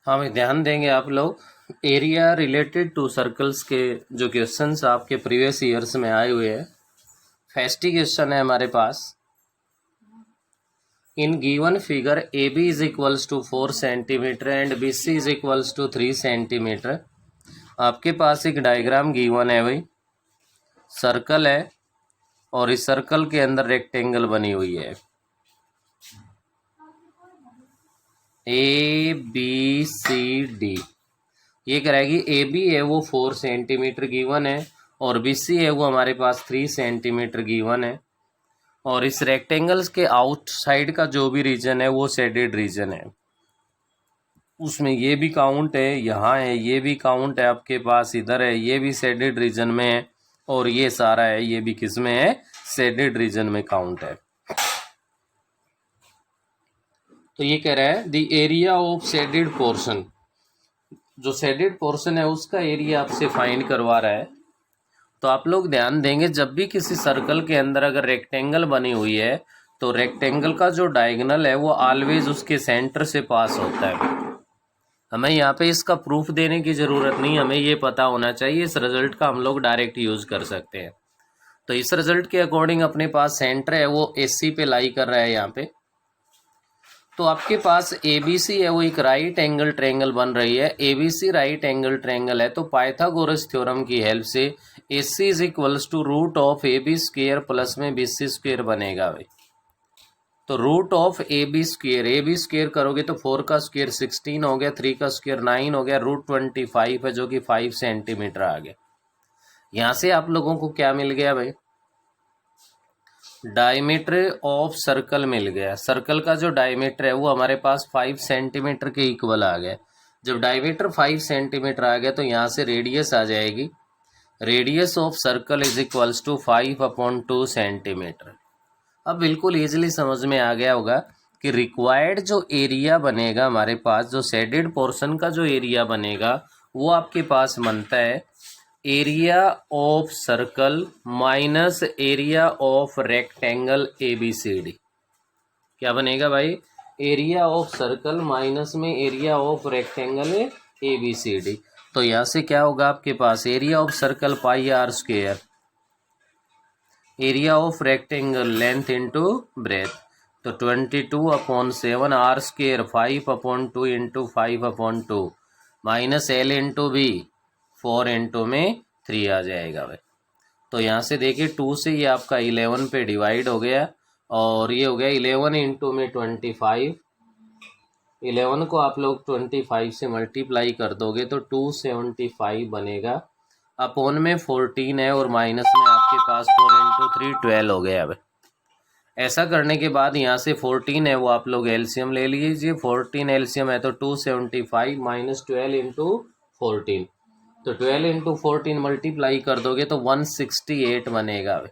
हाँ भाई, ध्यान देंगे आप लोग। एरिया रिलेटेड टू सर्कल्स के जो क्वेश्चंस आपके प्रीवियस ईयर्स में आए हुए हैं, फर्स्ट क्वेश्चन है हमारे पास। In given figure A B is equals to 4 centimetre and B C is equals to 3 centimetre. आपके पास एक डायग्राम गिवन है भाई, सर्कल है और इस सर्कल के अंदर रेक्टेंगल बनी हुई है। ए बी सी डी, ये कराएगी। ए बी है वो 4 सेंटीमीटर गिवन है और बी सी है वो हमारे पास 3 सेंटीमीटर गिवन है। और इस रेक्टेंगल्स के आउटसाइड का जो भी रीजन है वो शेडेड रीजन है। उसमें ये भी काउंट है, यहाँ है, ये भी काउंट है आपके पास, इधर है, ये भी शेडेड रीजन में है और ये सारा है, ये भी किस में है, शेडेड रीजन में काउंट है। तो ये कह रहा है the area of shaded portion, जो शेडेड पोर्शन है उसका एरिया आपसे फाइंड करवा रहा है। तो आप लोग ध्यान देंगे, जब भी किसी सर्कल के अंदर अगर रेक्टेंगल बनी हुई है तो रेक्टेंगल का जो डायगोनल है वो ऑलवेज उसके सेंटर से पास होता है। हमें यहाँ पे इसका प्रूफ देने की ज़रूरत नहीं, हमें ये पता होना चाहिए। इस रिजल्ट का हम लोग डायरेक्ट यूज़ कर सकते हैं। तो इस रिजल्ट के अकॉर्डिंग अपने पास सेंटर है वो एसी पे लाई कर रहा है यहाँ पे। तो आपके पास एबीसी है वो एक राइट एंगल ट्रायंगल बन रही है। एबीसी राइट एंगल ट्रायंगल है तो पाइथागोरस थ्योरम की हेल्प से AC is equals to root of AB square plus में BC स्क्वायर बनेगा भाई। तो रूट ऑफ AB स्क्वायर करोगे तो 4 का स्क्वायर 16 हो गया, 3 का स्क्वायर 9 हो गया, रूट 25 है जो कि 5 सेंटीमीटर आ गया। यहाँ से आप लोगों को क्या मिल गया भाई, डायमीटर ऑफ सर्कल मिल गया। सर्कल का जो डायमीटर है वो हमारे पास 5 सेंटीमीटर के इक्वल आ गया। जब डायमीटर 5 सेंटीमीटर आ गया तो यहाँ से रेडियस आ जाएगी। Radius of circle is equals to 5/2 centimetre. अब बिल्कुल ईजिली समझ में आ गया होगा कि रिक्वायर्ड जो एरिया बनेगा हमारे पास, जो शेडेड पोर्शन का जो एरिया बनेगा वो आपके पास बनता है area of circle minus area of rectangle ABCD। क्या बनेगा भाई, एरिया ऑफ सर्कल माइनस में एरिया ऑफ रेक्टेंगल ABCD। तो यहाँ से क्या होगा आपके पास, area of circle pi r square, area of rectangle length into breadth, तो 22/7 r square 5/2 into 5/2 minus L into B 4 into में 3 आ जाएगा भाई। तो यहाँ से देखिए 2 से ये आपका 11 पे डिवाइड हो गया और ये हो गया 11 इंटू में 25। 11 को आप लोग 25 से मल्टीप्लाई कर दोगे तो 275 बनेगा। अपोन में 14 है और माइनस में आपके पास 4 इंटू 3 12 हो गया भाई। ऐसा करने के बाद यहाँ से 14 है वो आप लोग एलसीएम ले लीजिए। 14 एलसीएम है तो 275 माइनस 12 इंटू 14, तो 12 इंटू 14 मल्टीप्लाई कर दोगे तो 168 बनेगा,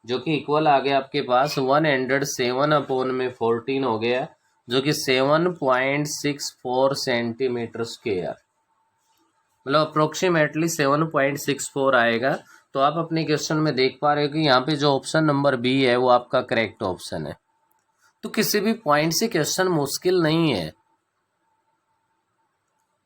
जो कि इक्वल आ गया आपके पास 107/14 हो गया, जो कि 7.64 सेंटीमीटर स्क्वायर, मतलब अप्रोक्सीमेटली 7.64 आएगा। तो आप अपने क्वेश्चन में देख पा रहे हो कि यहाँ पे जो ऑप्शन नंबर बी है वो आपका करेक्ट ऑप्शन है। तो किसी भी पॉइंट से क्वेश्चन मुश्किल नहीं है।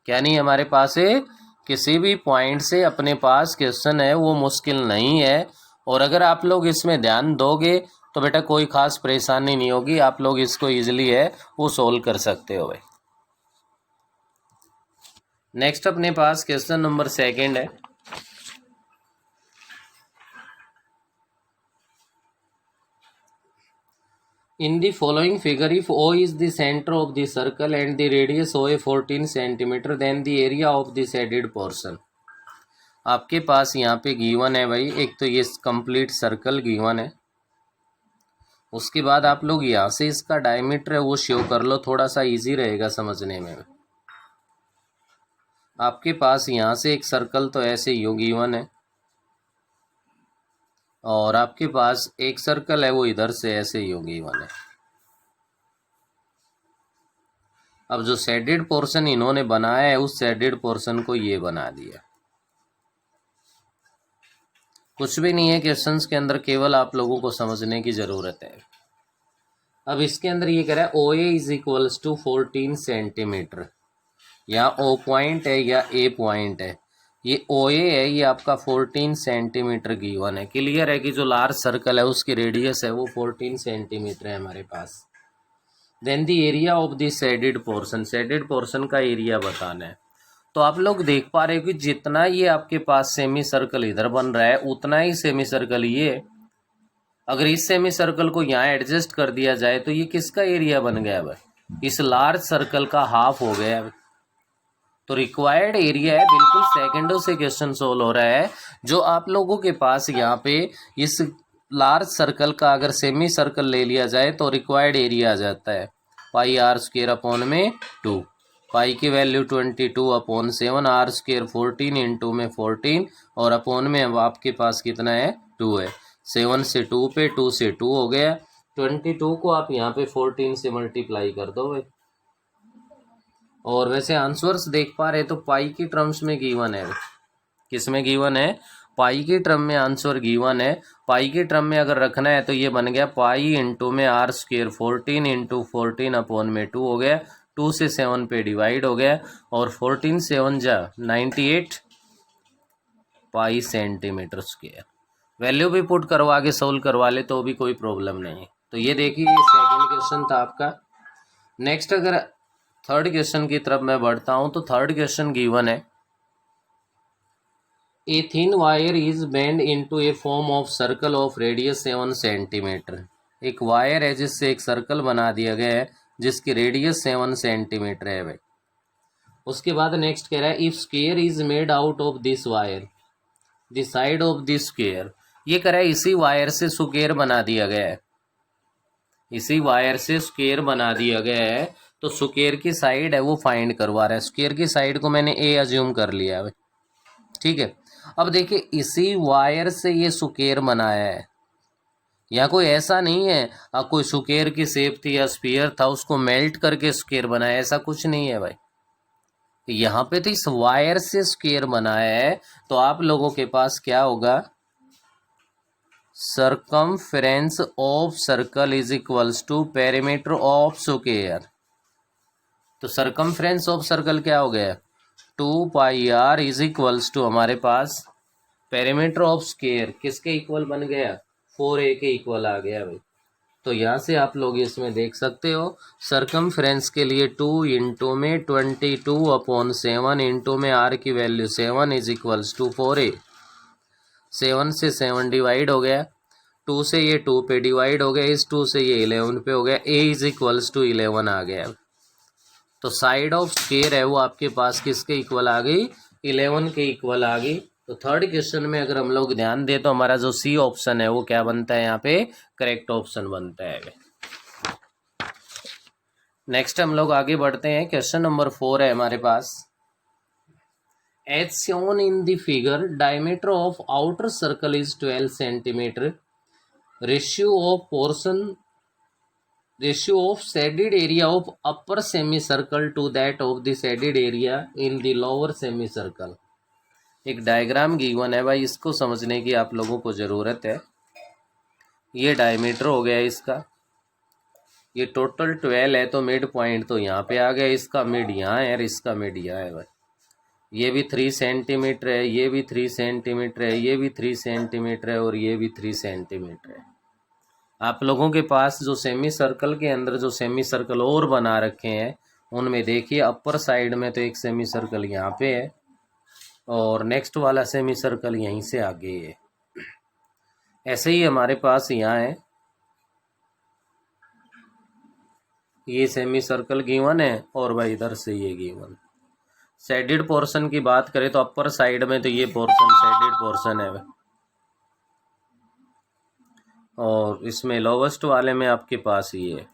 क्या नहीं हमारे पास है, किसी भी पॉइंट से अपने पास क्वेश्चन है वो मुश्किल नहीं है। और अगर आप लोग इसमें ध्यान दोगे तो बेटा कोई खास परेशानी नहीं होगी, आप लोग इसको इजीली है वो सोल्व कर सकते हो भाई। नेक्स्ट अपने पास क्वेश्चन नंबर 2 है। In the following figure, if O is the center of the circle and the radius OA 14 cm, then the area of the shaded portion। आपके पास यहाँ पे गिवन है भाई, एक तो ये कंप्लीट सर्कल गिवन है, उसके बाद आप लोग यहाँ से इसका डायमीटर है वो शो कर लो, थोड़ा सा इजी रहेगा समझने में। आपके पास यहाँ से एक सर्कल तो ऐसे यूँ गिवन है और आपके पास एक सर्कल है वो इधर से ऐसे यूँ गिवन है। अब जो शेडेड पोर्शन इन्होंने बनाया है उस शेडेड पोर्शन को ये बना दिया। कुछ भी नहीं है क्वेश्चंस के अंदर, केवल आप लोगों को समझने की ज़रूरत है। अब इसके अंदर ये कह रहा है OA is equals to 14 centimetre. या ओ पॉइंट है या ए पॉइंट है। ये ओ ए है, ये आपका 14 सेंटीमीटर गिवन है। क्लियर है कि जो लार्ज सर्कल है उसकी रेडियस है वो 14 सेंटीमीटर है हमारे पास। Then the area of the shaded portion, shaded portion का एरिया बताना है। तो आप लोग देख पा रहे हो कि जितना ये आपके पास सेमी सर्कल इधर बन रहा है उतना ही सेमी सर्कल ये, अगर इस सेमी सर्कल को यहाँ एडजस्ट कर दिया जाए तो ये किसका एरिया बन गया है? इस लार्ज सर्कल का हाफ हो गया है। तो रिक्वायर्ड एरिया है, बिल्कुल सेकंडों से क्वेश्चन सोल्व हो रहा है। जो आप लोगों के पास यहाँ पे इस लार्ज सर्कल का अगर सेमी सर्कल ले लिया जाए तो रिक्वायर्ड एरिया आ जाता है पाई आर स्क्वायर अपॉन में 2। पाई की value 22 upon 7, R square 14 into में 14 और अपॉन में अब आपके पास कितना है 2 है। 7 से 2 पे 2 से 2 हो गया। 22 को आप यहाँ पे 14 से मल्टीप्लाई कर दो भाई। और वैसे आंसर्स देख पा रहे तो पाई की टर्म्स में गिवन है। किस में गिवन है? पाई की टर्म में आंसर गिवन है। पाई की टर्म में अगर रखना है तो ये बन गया पाई इंटू में आर स्क्वायर 14 इंटू 14 अपॉन में 2 हो गया। 2 से 7 पे डिवाइड हो गया और 14 7 जा 98 पाई सेंटीमीटर स्क्वायर। वैल्यू भी पुट करवा के सोल्व करवा ले तो भी कोई प्रॉब्लम नहीं। तो ये देखिए ये सेकंड क्वेश्चन था आपका। नेक्स्ट अगर थर्ड क्वेश्चन की तरफ मैं बढ़ता हूं तो थर्ड क्वेश्चन गिवन है a thin wire is bend into A form of circle of radius 7 centimetre. एक वायर है जिससे एक सर्कल बना दिया गया है जिसकी रेडियस 7 सेंटीमीटर है भाई। उसके बाद नेक्स्ट कह रहा है if square is made out of this wire the side of this square. ये कह रहा है इसी वायर से स्क्वायर बना दिया गया है, इसी वायर से स्क्वायर बना दिया गया है। तो स्क्वायर की साइड है वो फाइंड करवा रहा है। स्क्वायर की साइड को मैंने ए अज्यूम कर लिया है, ठीक है। अब देखिए इसी वायर से ये स्क्वायर बनाया है, या कोई ऐसा नहीं है कोई स्क्वायर की शेप थी या स्फीयर था उसको मेल्ट करके स्क्वायर बनाया, ऐसा कुछ नहीं है भाई। यहाँ पे तो इस वायर से स्क्वायर बनाया है तो आप लोगों के पास क्या होगा, circumference of circle is equals to perimeter of square. तो सर्कमफ्रेंस ऑफ सर्कल क्या हो गया 2 pi R is equals to हमारे पास पेरीमीटर ऑफ स्क्वायर किसके इक्वल बन गया 4a के इक्वल आ गया भाई। तो यहाँ से आप लोग इसमें देख सकते हो सर्कमफ्रेंस के लिए 2 इंटू में 22 अपॉन 7 इंटू में आर की value 7 is equals to 4a। 7 से 7 डिवाइड हो गया, 2 से ये 2 पे डिवाइड हो गया, इस 2 से ये 11 पे हो गया, a इज इक्वल्स टू 11 आ गया। तो साइड ऑफ स्क्वायर है वो आपके पास किसके इक्वल आ गई 11 के इक्वल आ गई। तो थर्ड क्वेश्चन में अगर हम लोग ध्यान दें तो हमारा जो सी ऑप्शन है वो क्या बनता है यहाँ पे करेक्ट ऑप्शन बनता है। नेक्स्ट हम लोग आगे बढ़ते हैं। क्वेश्चन नंबर 4 है हमारे पास। As shown in the figure diameter of outer circle is 12 centimetre. Ratio of shaded area of upper semi circle to that of the shaded area in the lower semi circle. एक diagram given है भाई, इसको समझने की आप लोगों को ज़रूरत है। ये डायमीटर हो गया इसका, ये टोटल 12 है तो मिड पॉइंट तो यहाँ पे आ गया, इसका मिड यहाँ है और इसका मिड यहाँ है भाई। ये भी 3 सेंटीमीटर है, ये भी 3 सेंटीमीटर है, ये भी 3 सेंटीमीटर है और ये भी 3 सेंटीमीटर है। आप लोगों के पास जो सेमी सर्कल के अंदर जो सेमी सर्कल और बना रखे हैं उनमें देखिए अपर साइड में तो एक सेमी सर्कल यहाँ पे है और नेक्स्ट वाला सेमी सर्कल यहीं से आगे है। ऐसे ही हमारे पास यहाँ है, ये सेमी सर्कल गिवन है और भाई इधर से ये गिवन। शेडेड पोर्शन की बात करें तो अपर साइड में तो ये पोर्शन शेडेड पोर्शन है और इसमें लोवेस्ट वाले में आपके पास ये है।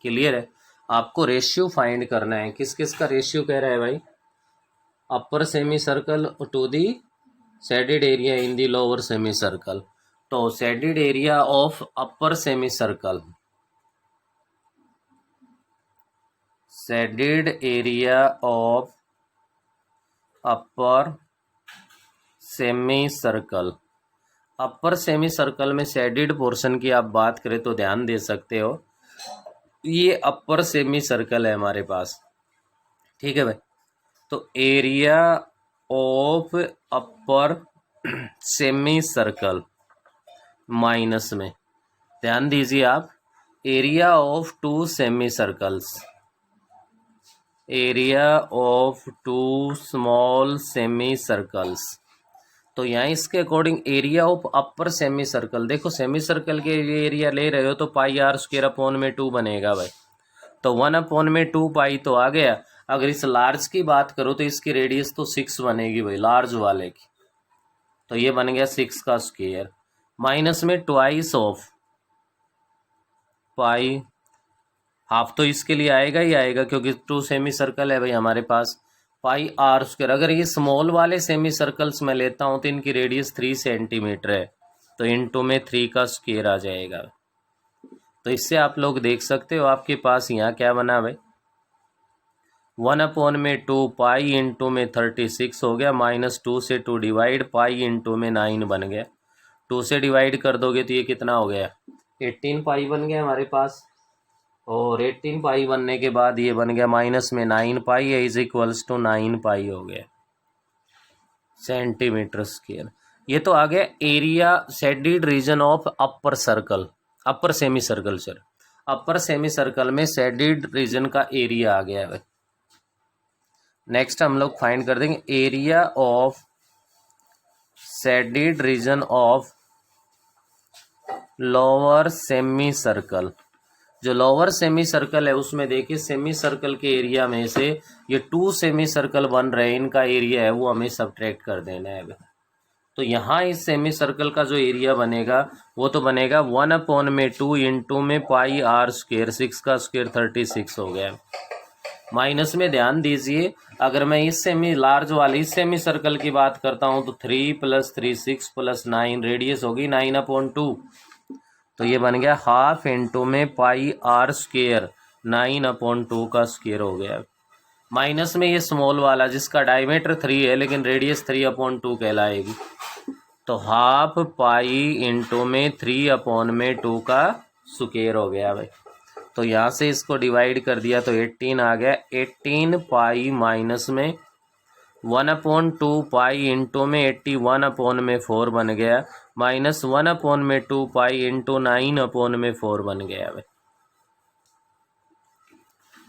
क्लियर है? आपको रेशियो फाइंड करना है। किस किस का रेशियो कह रहा है भाई, upper semi circle to the shaded area in the lower semi circle. तो shaded area of upper semi circle, shaded area of upper semi circle. Upper semi circle में शेडेड पोर्शन की आप बात करें तो ध्यान दे सकते हो, ये अपर सेमी सर्कल है हमारे पास। ठीक है भाई। तो area of upper semi circle minus में, ध्यान दीजिए आप, area of two semi circles, area of two small semi circles. तो यहाँ इसके according area of upper semi circle, देखो सेमी सर्कल के लिए एरिया ले रहे हो तो पाई आर स्क्वायर अपॉन में 2 बनेगा भाई। तो 1 अपॉन में 2 पाई तो आ गया। अगर इस लार्ज की बात करो तो इसकी रेडियस तो 6 बनेगी भाई, लार्ज वाले की। तो ये बन गया 6 का स्क्वायर माइनस में ट्वाइस ऑफ पाई, हाफ तो इसके लिए आएगा ही आएगा क्योंकि 2 सेमी सर्कल है भाई हमारे पास, पाई आर स्क्वायर। अगर ये स्मॉल वाले सेमी सर्कल्स में लेता हूँ तो इनकी रेडियस 3 सेंटीमीटर है, तो इनटू में 3 का स्क्वायर आ जाएगा। तो इससे आप लोग देख सकते हो आपके पास यहाँ क्या बना भाई, 1 अपॉन में 2 पाई इंटू में 36 हो गया, माइनस 2 से 2 डिवाइड, पाई इंटू में 9 बन गया। 2 से डिवाइड कर दोगे तो ये कितना हो गया, 18 पाई बन गया हमारे पास। और 18 पाई बनने के बाद ये बन गया माइनस में 9 पाई है इज इक्वल्स टू 9 पाई हो गया सेंटीमीटर स्क्वायर। ये तो आ गया area shaded reason of upper circle, upper semi circle sir, upper semi circle में शेडिड रीजन का एरिया आ गया है। नेक्स्ट हम लोग फाइंड कर देंगे area of shaded reason of lower semi circle. जो लोअर सेमी सर्कल है उसमें देखिए सेमी सर्कल के एरिया में से ये 2 सेमी सर्कल बन रहे हैं, इनका एरिया है वो हमें सब्ट्रैक्ट कर देना है। तो यहाँ इस सेमी सर्कल का जो एरिया बनेगा वो तो बनेगा 1 अपॉन में 2 इंटू में पाई आर स्क्वायर, 6 का स्क्वायर 36 हो गया। माइनस में ध्यान दीजिए, अगर मैं इस सेमी लार्ज वाले इस सेमी सर्कल की बात करता हूँ तो 3 + 3 6 + 9 रेडियस होगी 9 अपॉन 2, तो ये बन गया हाफ इंटू में पाई आर स्क्वायर 9 अपॉन 2 का स्क्वायर हो गया। माइनस में ये स्मॉल वाला जिसका डायमीटर 3 है लेकिन रेडियस 3 अपॉन 2 कहलाएगी, तो हाफ पाई इंटू में 3 अपॉन में 2 का स्क्वायर हो गया भाई। तो यहाँ से इसको डिवाइड कर दिया तो 18 आ गया, 18 पाई माइनस में 1 अपॉन 2 पाई इंटू में 81 अपॉन में 4 बन गया, माइनस 1 अपॉन में 2 पाई इंटू 9 अपॉन में 4 बन गया भाई।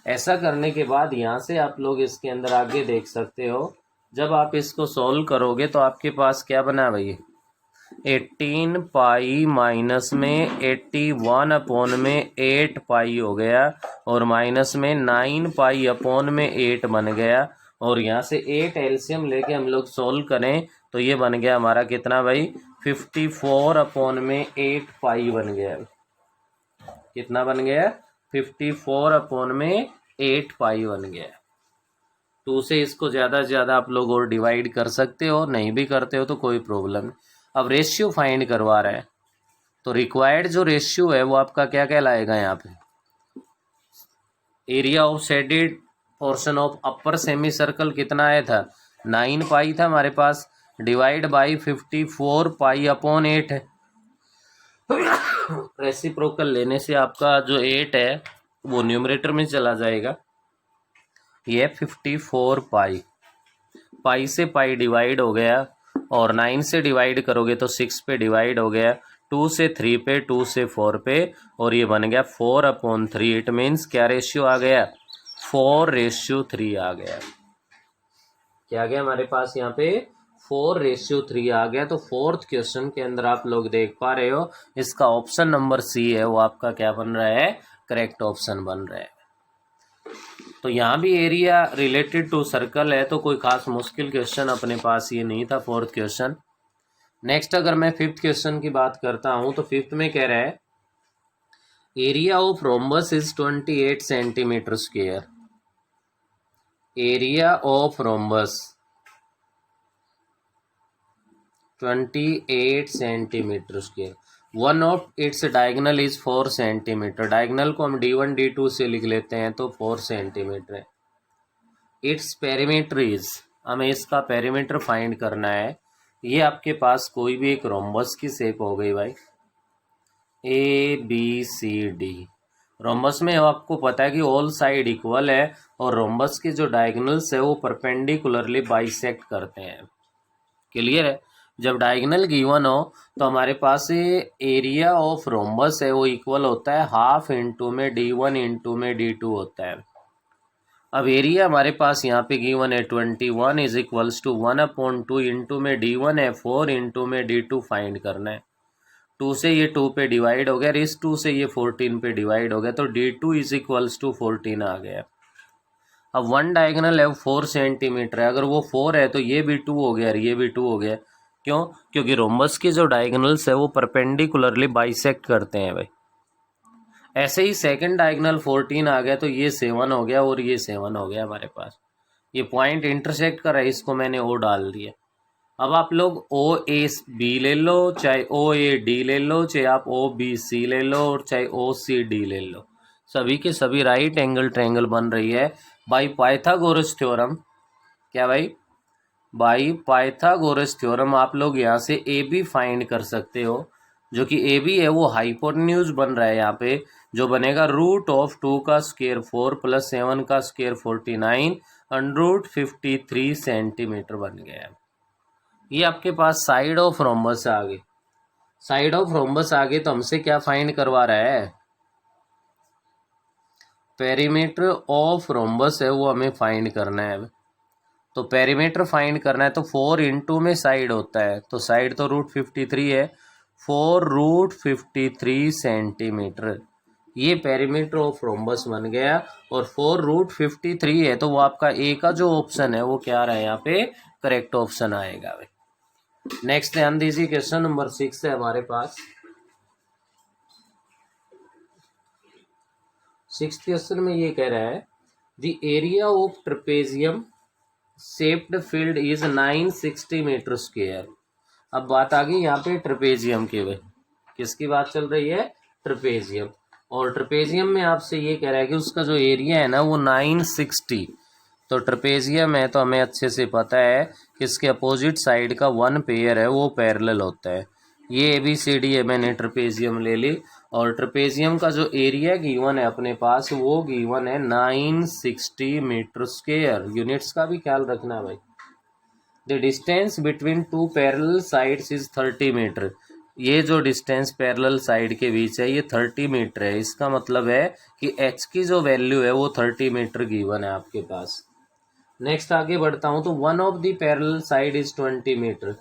ऐसा करने के बाद यहाँ से आप लोग इसके अंदर आगे देख सकते हो, जब आप इसको सॉल्व करोगे तो आपके पास क्या बना भाई, 18 पाई माइनस में 81 अपॉन में 8 पाई हो गया, और माइनस में 9 पाई अपॉन में 8 बन गया, और यहाँ से 8 एलसीएम लेके हम लोग सॉल्व करें तो ये बन गया हमारा कितना भाई, 54 अपॉन में 8 पाई बन गया। कितना बन गया, 54 अपॉन में 8 पाई बन गया। 2 से इसको ज़्यादा से ज़्यादा आप लोग और डिवाइड कर सकते हो, नहीं भी करते हो तो कोई प्रॉब्लम नहीं। अब रेशियो फाइंड करवा रहा है तो रिक्वायर्ड जो रेशियो है वो आपका क्या कहलाएगा, यहाँ पे area of shaded portion of upper semi circle कितना आया था, 9 पाई था हमारे पास, डिवाइड बाई 54 पाई अपॉन 8 है। रेसिप्रोकल लेने से आपका जो 8 है वो न्यूमरेटर में चला जाएगा। ये 54 पाई, पाई से पाई डिवाइड हो गया, और 9 से डिवाइड करोगे तो 6 पे डिवाइड हो गया, 2 से 3 पे, 2 से 4 पे, और ये बन गया 4 अपॉन 3। इट मीन्स क्या रेशियो आ गया, 4:3 आ गया। क्या आ गया हमारे पास यहाँ पे, 4:3 आ गया। तो फोर्थ क्वेश्चन के अंदर आप लोग देख पा रहे हो इसका ऑप्शन नंबर सी है वो आपका क्या बन रहा है, करेक्ट ऑप्शन बन रहा है। तो यहाँ भी एरिया रिलेटेड टू सर्कल है, तो कोई खास मुश्किल क्वेश्चन अपने पास ये नहीं था फोर्थ क्वेश्चन। नेक्स्ट अगर मैं फिफ्थ क्वेश्चन की बात करता हूँ तो फिफ्थ में कह रहा है area of rhombus is 28 centimetre square. Area of rhombus 28 centimetre square, one of its diagonal is 4 centimetre. Diagonal को हम D1 D2 से लिख लेते हैं तो 4 सेंटीमीटर है। इट्स पेरीमीटर इज, हमें इसका पेरीमीटर फाइंड करना है। ये आपके पास कोई भी एक रोम्बस की शेप हो गई भाई, ABCD, रोम्बस में आपको पता है कि ऑल साइड इक्वल है और रोम्बस के जो डायगोनल्स है वो परपेंडिकुलरली बाइसेक्ट करते हैं। क्लियर है? जब डायगोनल गिवन हो तो हमारे पास एरिया ऑफ रोम्बस है वो इक्वल होता है हाफ इंटू में d1 इंटू में d2 होता है। अब एरिया हमारे पास यहाँ पे गिवन है 21 इज इक्वल्स टू 1/2 इंटू में d1 है 4 इंटू में d2 फाइंड करना है। 2 से ये 2 पे डिवाइड हो गया, इस 2 से ये 14 पे डिवाइड हो गया, तो d2 इज इक्वल्स टू 14 आ गया। अब वन डायगोनल है 4 सेंटीमीटर है, अगर वो 4 है तो ये भी 2 हो गया और ये भी 2 हो गया। क्यों? क्योंकि रोम्बस के जो डायगोनल्स है वो परपेंडिकुलरली बाइसेक्ट करते हैं भाई। ऐसे ही सेकंड डायगोनल 14 आ गया तो ये 7 हो गया और ये 7 हो गया हमारे पास। ये पॉइंट इंटरसेक्ट कर रहा है, इसको मैंने ओ डाल दिया। अब आप लोग ओ ए बी ले लो, चाहे ओ ए डी ले लो, चाहे आप ओ बी सी ले लो और चाहे ओ सी डी ले लो, सभी के सभी राइट एंगल ट्रायंगल बन रही है बाई पाइथागोरस थ्योरम। क्या भाई? बाई पाइथागोरस थ्योरम आप लोग यहाँ से ए बी फाइंड कर सकते हो, जो कि ए बी है वो हाइपोटेन्यूज बन रहा है यहाँ पे, जो बनेगा √2 का स्क्वायर 4 प्लस 7 का स्क्वायर 49 √53 सेंटीमीटर बन गया है। ये आपके पास साइड ऑफ रोम्बस आ गई। साइड ऑफ रोम्बस आ गई तो हमसे क्या फाइंड करवा रहा है? पेरीमीटर ऑफ रोम्बस है वो हमें फाइंड करना है। तो पेरीमीटर फाइंड करना है तो 4 इंटू में साइड होता है, तो साइड तो √53 है, 4√53 सेंटीमीटर। ये पेरीमीटर ऑफ रोम्बस बन गया और 4√53 है तो वो आपका ए का जो ऑप्शन है वो क्या आ रहा है यहाँ पे? करेक्ट ऑप्शन आएगा भाई। नेक्स्ट ध्यान दीजिए, क्वेश्चन नंबर 6 है हमारे पास। 6th क्वेश्चन में ये कह रहा है the area of trapezium shaped field is 960 metre square. अब बात आ गई यहाँ पे ट्रेपेजियम की। भाई किसकी बात चल रही है? ट्रेपेजियम। और ट्रेपेजियम में आपसे ये कह रहा है कि उसका जो एरिया है ना वो 960। तो ट्रेपेजियम है तो हमें अच्छे से पता है कि इसके अपोजिट साइड का 1 पेयर है वो पैरेलल होता है। ये ABCD है, मैंने ट्रेपेजियम ले ली और ट्रेपेजियम का जो एरिया गिवन है अपने पास वो गिवन है 960 मीटर स्क्वायर। यूनिट्स का भी ख्याल रखना है भाई। The distance between two parallel sides is 30 metre. ये जो डिस्टेंस पैरेलल साइड के बीच है ये 30 मीटर है। इसका मतलब है कि h की जो वैल्यू है वो 30 मीटर गिवन है आपके पास। नेक्स्ट आगे बढ़ता हूं तो one of the parallel side is 20 metre,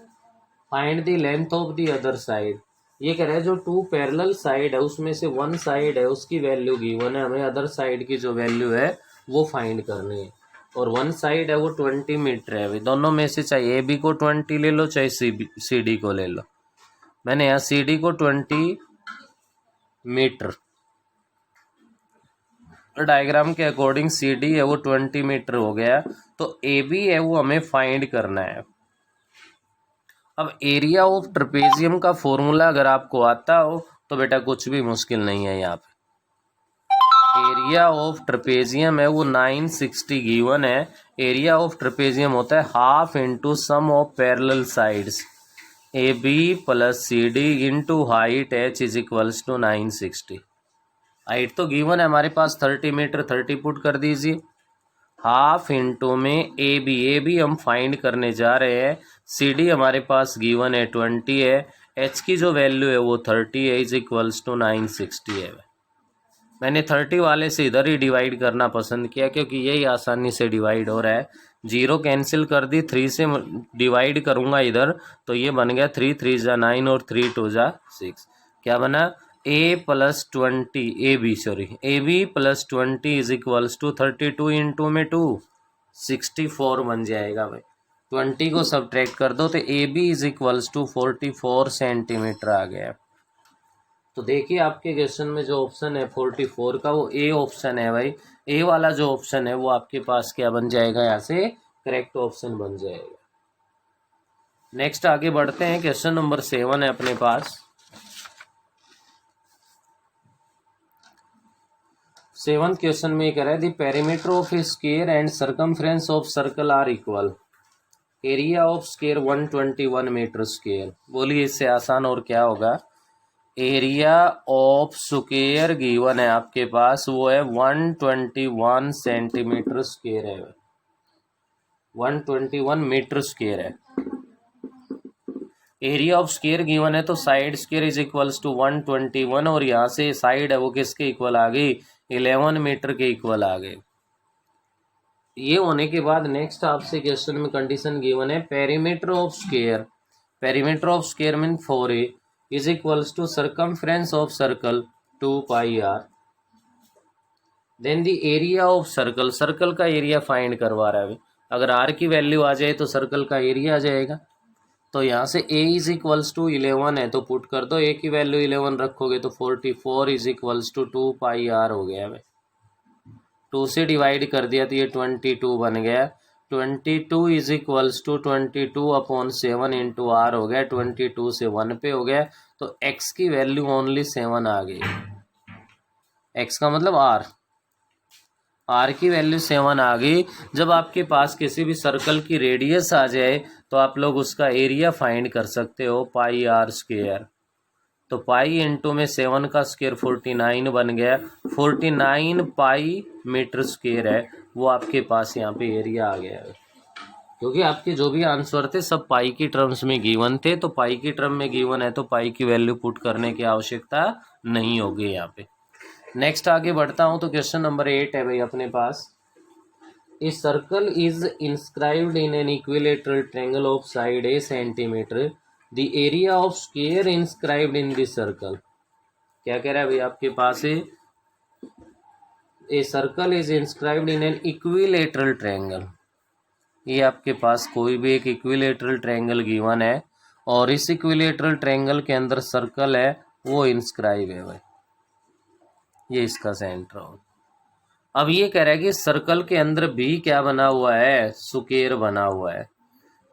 find the length of the other side. ये कह रहा है जो टू पैरेलल साइड है उसमें से वन साइड है उसकी वैल्यू गिवन है, हमें अदर साइड की जो वैल्यू है वो फाइंड करनी है। और वन साइड है वो 20 मीटर है। भाई दोनों में से चाहे AB को 20 ले लो चाहे CD को ले लो। मैंने यहाँ CD को 20 मीटर, डायग्राम के अकॉर्डिंग CD है वो 20 मीटर हो गया, तो AB है वो हमें फाइंड करना है। अब एरिया ऑफ ट्रेपेजियम का फॉर्मूला अगर आपको आता हो तो बेटा कुछ भी मुश्किल नहीं है। यहाँ पे एरिया ऑफ ट्रेपेजियम है वो 960 गिवन है। एरिया ऑफ ट्रेपेजियम होता है half into sum of parallel sides AB plus CD into height H is equals to 960। Height तो गिवन है हमारे पास 30 मीटर, 30 पुट कर दीजिए, हाफ इंटू में AB हम फाइंड करने जा रहे हैं। CD हमारे पास गिवन है 20 है, H की जो वैल्यू है वो 30 है, इज इक्वल्स टू 960 है। मैंने 30 वाले से इधर ही डिवाइड करना पसंद किया क्योंकि यही आसानी से डिवाइड हो रहा है। 0 कैंसिल कर दी, 3 से डिवाइड करूँगा इधर तो ये बन गया 3 3 जा 9 और 3 2 जा 6। क्या बना? A plus 20 AB plus 20 is equals to 32 into में 2 64 बन जाएगा भाई। 20 को सब्ट्रैक्ट कर दो तो AB is equals to 44 centimetre आ गया। तो देखिए आपके क्वेश्चन में जो ऑप्शन है 44 का वो A ऑप्शन है भाई। A वाला जो ऑप्शन है वो आपके पास क्या बन जाएगा? यहाँ से करेक्ट ऑप्शन बन जाएगा। नेक्स्ट आगे बढ़ते हैं, क्वेश्चन नंबर 7 है अपने पास। 7th क्वेश्चन में कह रहा है the perimeter of a square and circumference of circle are equal, area of square 121 metre square. बोलिए इससे आसान और क्या होगा? एरिया ऑफ स्क्वायर गिवन है आपके पास, वो है 121 सेंटीमीटर स्क्वायर है, 121 मीटर स्क्वायर है। एरिया ऑफ स्क्वायर गिवन है तो side square is equals to 121, और यहाँ से साइड है वो किसके इक्वल आ गई, 11 मीटर के इक्वल आ गए। ये होने के बाद नेक्स्ट आपसे क्वेश्चन में कंडीशन गिवन है perimeter of square, perimeter of square mean 4a is equals to circumference of circle 2 pi r, then the area of circle, circle का एरिया फाइंड करवा रहा है अभी। अगर r की वैल्यू आ जाए तो सर्कल का एरिया आ जाएगा। तो यहाँ से a इज इक्वल्स टू 11 है तो पुट कर दो, a की वैल्यू 11 रखोगे तो 44 is equals to 2 pi r हो गया है। 2 से डिवाइड कर दिया तो ये 22 बन गया। 22 is equals to 22/7 into R हो गया, 22 से 1 पे हो गया, तो x की वैल्यू ओनली 7 आ गई। x का मतलब r की वैल्यू 7 आ गई। जब आपके पास किसी भी सर्कल की रेडियस आ जाए तो आप लोग उसका एरिया फाइंड कर सकते हो, पाई r स्क्वायर। तो पाई इंटू में 7 का स्क्वायर 49 बन गया, 49 पाई मीटर स्क्वायर है, वो आपके पास यहाँ पे एरिया आ गया है। क्योंकि आपके जो भी आंसर थे सब पाई की टर्म्स में गिवन थे, तो पाई की टर्म में गिवन है तो पाई की वैल्यू पुट करने की आवश्यकता नहीं होगी यहाँ पे। नेक्स्ट आगे बढ़ता हूँ तो क्वेश्चन नंबर 8 है भाई अपने पास। A circle is inscribed in an equilateral triangle of side a centimetre, the area of square inscribed in this circle. क्या कह रहा है भाई आपके पास है, a circle is inscribed in an equilateral triangle. ये आपके पास कोई भी एक इक्विलेटरल ट्रायंगल गिवन है और इस इक्विलेटरल ट्रायंगल के अंदर सर्कल है वो इंस्क्राइब है भाई, ये इसका सेंटर हो। अब ये कह रहा है कि सर्कल के अंदर भी क्या बना हुआ है, स्क्वायर बना हुआ है।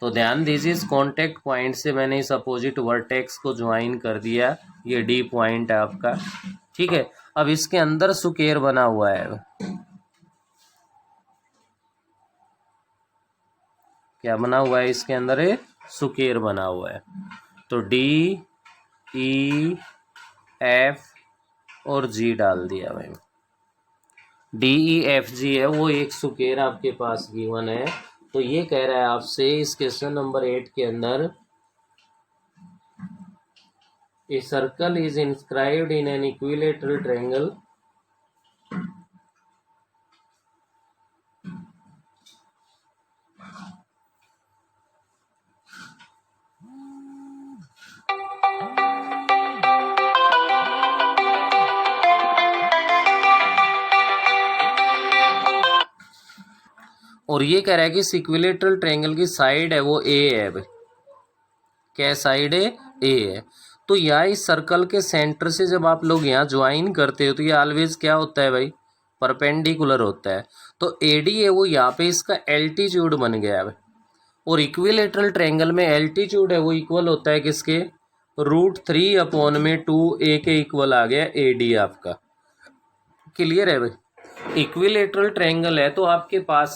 तो ध्यान दीजिए इस कॉन्टेक्ट पॉइंट से मैंने इस अपोजिट वर्टेक्स को ज्वाइन कर दिया, ये डी पॉइंट है आपका, ठीक है। अब इसके अंदर स्क्वायर बना हुआ है, क्या बना हुआ है इसके अंदर, स्क्वायर बना हुआ है। तो डी ई एफ और जी डाल दिया भाई, डी ई एफ जी है वो एक स्क्वायर आपके पास गिवन है। तो ये कह रहा है आपसे इस क्वेश्चन नंबर 8 के अंदर, ए circle is inscribed in an equilateral triangle और ये कह रहा है कि इस इक्विलेटरल ट्रायंगल की साइड है वो ए है भाई, क्या साइड है, ए है। तो यहाँ इस सर्कल के सेंटर से जब आप लोग यहाँ ज्वाइन करते हो तो ये ऑलवेज क्या होता है भाई, परपेंडिकुलर होता है। तो एडी है वो यहाँ पे इसका एल्टीट्यूड बन गया है। और इक्विलेटरल ट्रायंगल में एल्टीट्यूड है वो इक्वल होता है किसके, √3/2a के इक्वल आ गया एडी आपका। क्लियर है भाई। इक्विलेटरल ट्रायंगल है तो आपके पास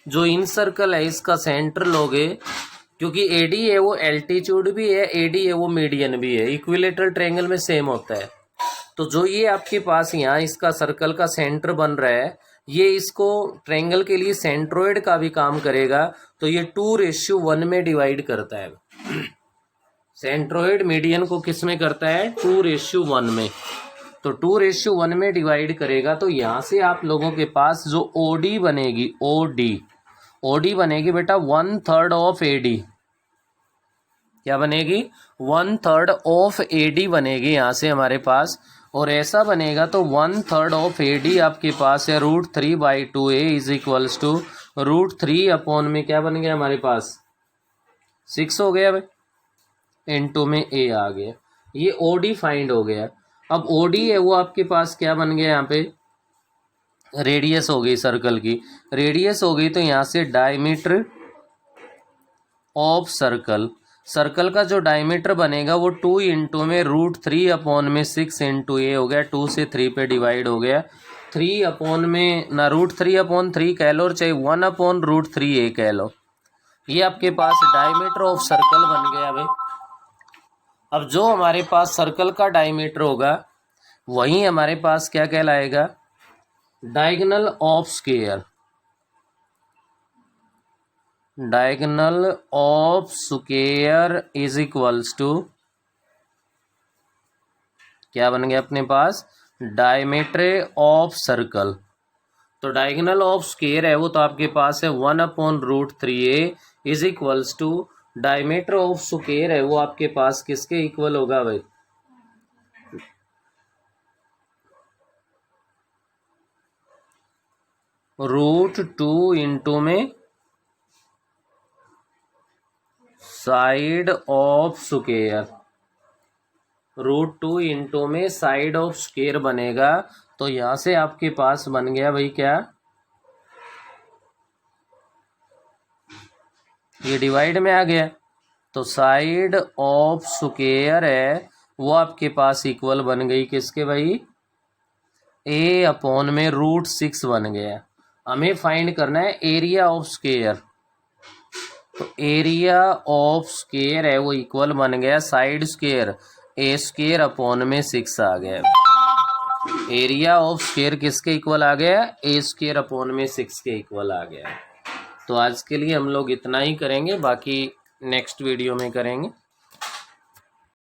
जो इन सर्कल है इसका सेंटर लोगे, क्योंकि एडी है वो एल्टीट्यूड भी है, एडी है वो मीडियन भी है, इक्विलेटरल ट्रायंगल में सेम होता है। तो जो ये आपके पास यहाँ इसका सर्कल का सेंटर बन रहा है, ये इसको ट्रायंगल के लिए सेंट्रोइड का भी काम करेगा। तो ये 2:1 में डिवाइड करता है। सेंट्रोइड मीडियन को किस में करता है, 2:1 में। तो 2:1 में डिवाइड करेगा। तो यहाँ से आप लोगों के पास जो ओडी बनेगी, ओडी बनेगी बेटा 1/3 ऑफ एडी। क्या बनेगी, 1/3 ऑफ एडी बनेगी यहाँ से हमारे पास। और ऐसा बनेगा तो 1/3 ऑफ एडी आपके पास है √3/2a इज इक्वल्स टू √3 में क्या बन गया हमारे पास, 6 हो गया भाई, इंटू में a आ गया। ये ओडी फाइंड हो गया। अब ओडी है वो आपके पास क्या बन गया, यहाँ पे रेडियस हो गई सर्कल की, रेडियस हो गई। तो यहाँ से डायमीटर ऑफ सर्कल, सर्कल का जो डायमीटर बनेगा वो 2 इंटू में √3/6 इंटू ए हो गया, 2 से 3 पे डिवाइड हो गया। 3 में ना √3/3 कह लो, चाहे 1/√3a कह लो। ये आपके पास डायमीटर ऑफ सर्कल बन गया भाई। अब जो हमारे पास सर्कल का डायमीटर होगा वही हमारे पास क्या कहलाएगा, diagonal of square. Diagonal of square is equals to क्या बन गया अपने पास, डायमीटर ऑफ सर्कल। तो डायगोनल ऑफ स्क्वायर है वो तो आपके पास है 1/√3a is equals to diameter of square है वो आपके पास किसके इक्वल होगा भाई, √2 इंटू में साइड ऑफ स्क्वायर, √2 इंटू में साइड ऑफ स्क्वायर बनेगा। तो यहां से आपके पास बन गया भाई क्या, ये डिवाइड में आ गया। तो साइड ऑफ स्क्वायर है वो आपके पास इक्वल बन गई किसके भाई, a/में √6 बन गया। हमें फाइंड करना है एरिया ऑफ स्क्वायर। तो एरिया ऑफ स्क्वायर है वो इक्वल बन गया साइड स्क्वायर a² 6 आ गया। एरिया ऑफ स्क्वायर किसके इक्वल आ गया, a² 6 के इक्वल आ गया। तो आज के लिए हम लोग इतना ही करेंगे, बाकी नेक्स्ट वीडियो में करेंगे।